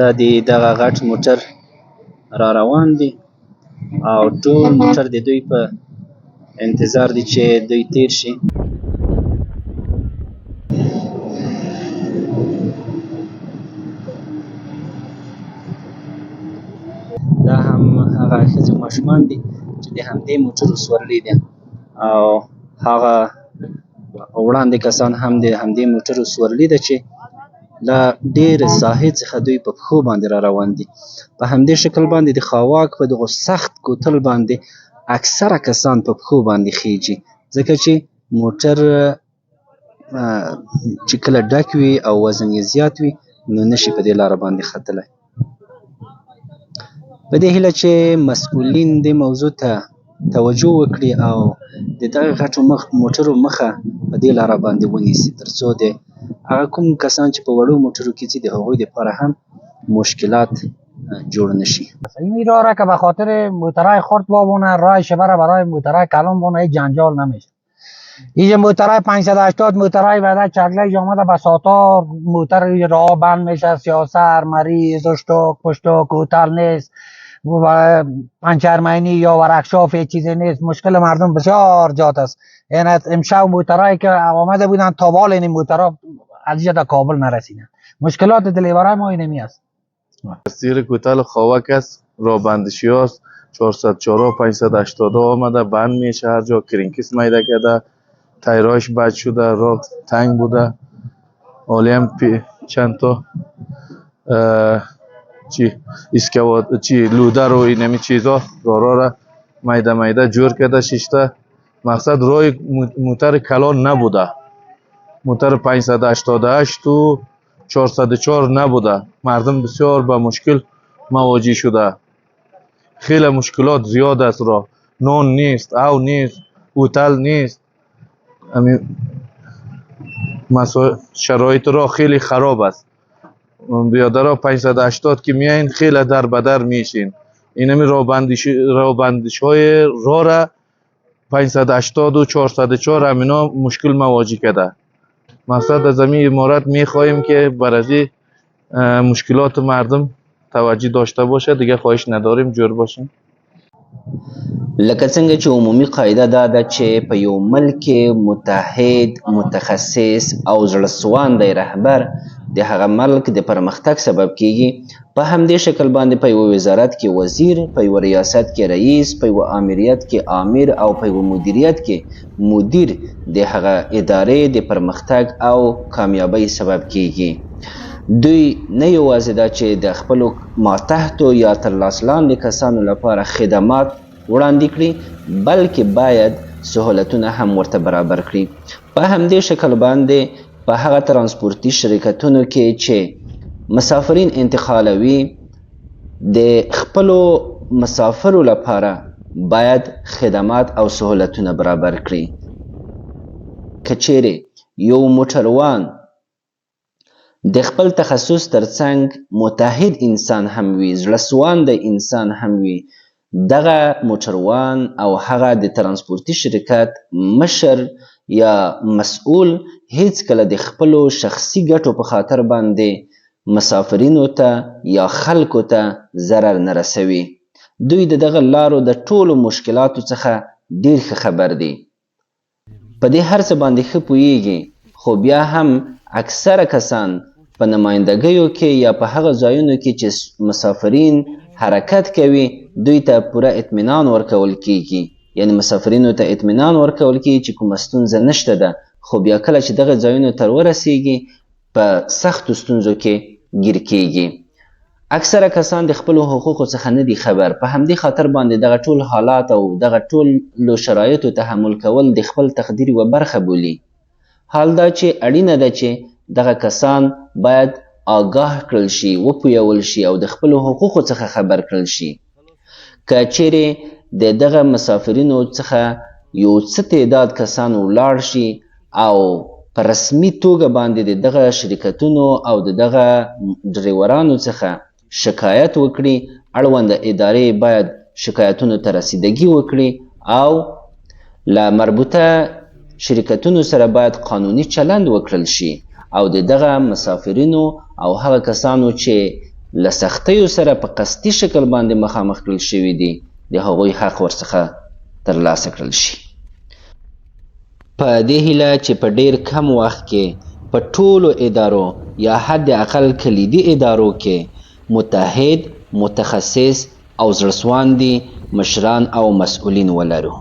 دا د دغه غټ موټر را روان دي او ټول موټر د دوی په انتظار دي چې دوی تیر شي. دا هم هغه ښځې او ماشومان دي چې د همدې موټرو سورلي دي او هغه وړاندې کسان هم د همدې موټرو سورلي ده چې له ډېرې ساحې څخه دوی په پښو باندې را روان دي. په همدې شکل باندې د خاواک په دغو سخت کوتل باندې اکثره کسان په پښو باندې خیږي، ځکه چې موټر چې کله ډک وي او وزن یې زیات وي نو نشي په دې لاره باندې ختلی. په دې هیله چې مسؤلین دې موضوع ته توجه وکړي او د دغه غټو موټرو مخه په دې لاره باندې ونیسي، تر څو د هغه کوم کسان چې په وړو موټرو کې ځي د هغوی دپاره هم مشکلات جور نشی. این راه را که به خاطر موترهای خرد بابونه راه شبه برای موترهای کلان بونه هیچ جنجال نمیشه. اینجا موترهای 580 موترهای بعد چگله آمده به ساتار موتر راه بند میشه، سیاسر، مریض، اشتوک، پشتوک، کوتل نیست، پنچرمینی یا ورکشاف هیچ چیزی نیست. مشکل مردم بسیار زیاد است. این امشب موترهایی که آمده بودن تا بال این موترها از اینجا تا کابل نرسیدن. مشکلات دلیورای ما اینمی است. مسیر کوتل خاوک است، راه بندشی هست، 404 و 580 آمده بند میشه، هر جا کرینکس میده کرده، تایرایش بد شده، راه تنگ بوده، حالی هم چند تا لوده رو اینمی چیزا را میده جور کرده شیشته. مقصد راه موتر کلان نبوده، موتر 588 و 404 نبوده. مردم بسیار با مشکل مواجه شده، خیلی مشکلات زیاد است. راه نان نیست، او نیست، هتل نیست، شرایط راه خیلی خراب است. بیادرها 580 که میاین خیلی در بدر میشین. اینمی راه بندش های راه را 580 و 404 همینا مشکل مواجه کرده. مقصد از این امارت میخواهیم که برای مشکلات مردم توجه داشته باشه، دیگه خواهش نداریم جور باشیم. لکه څنګه چې عمومي قاعده دا ده چې په یو ملک متحد، متخصص او زړه سواندی رهبر د هغه ملک د پرمختګ سبب کیږي. په همدې شکل باندې په یو وزارت کې وزیر، په یو ریاست کې رئیس، په یو امریت کې امیر او په یو مدیریت کې مدیر د هغه ادارې د پرمختګ او کامیابی سبب کیږي. دوی نه یوازې دا چې د خپلو ماتحتو یا تر لاس لاندې کسانو لپاره خدمات وړاندې کړي، بلکې باید سهولتونه هم ورته برابر کړي. په همدې شکل باندې په هغه ترانسپورتي شرکتونو کې چې مسافرین انتقالوي، د خپلو مسافرو لپاره باید خدمات او سهولتونه برابر کړي. که چیرې یو موټروان د خپل تخصص ترڅنګ متحد انسان هم وي، زړه سوانده انسان هم وي، دغه موټروان او هغه د ترانسپورتي شرکت مشر یا مسؤول هیڅ کله د خپلو شخصي ګټو په خاطر باندې مسافرینو ته یا خلکو ته ضرر نه رسوي. دوی د دغه لارو د ټولو مشکلاتو څخه ډیر ښه خبر دي. په دې هر څه باندې ښه پوهیږي، خو بیا هم اکثره کسان په نمایندګیو کې یا په هغه ځایونو کې چې مسافرین حرکت کوي دوی ته پوره اطمینان ورکول کیږي. یعنی مسافرینو ته اطمینان ورکول کیږي چې کومه ستونزه نشته ده، خو بیا کله چې دغه ځایونو ته ورسیږي په سختو ستونزو کې گیر کیږي. اکثره کسان د خپلو حقوقو څخه نه دي خبر. په همدې خاطر باندې دغه ټول حالات او دغه ټولو شرایطو تحمل کول د خپل تقدیر یوه برخه بولي. حال دا چې اړینه ده چې دغه کسان باید آگاه کړل شي، وپویول شي او د خپلو حقوقو څخه خبر کړل شي. که چیرې د دغه مسافرینو څخه یو څه تعداد کسان ولاړ شي او په رسمي توګه باندې د دغه شرکتونو او د دغه ډریورانو څخه شکایت وکړي، اړونده ادارې باید شکایتونو ته رسیدګي وکړي او له مربوطه شرکتونو سره باید قانوني چلند وکړل شي او د دغه مسافرینو او هغه کسانو چې له سختیو سره په قصدي شکل باندې مخامخ کړل شوي دي د هغوی حق ورڅخه ترلاسه کړل شي. په دې هیله چې په ډیر کم وخت کې په ټولو ادارو یا حد اقل کلیدي ادارو کې متحد، متخصص او زړهسواندي مشران او مسؤلین ولرو.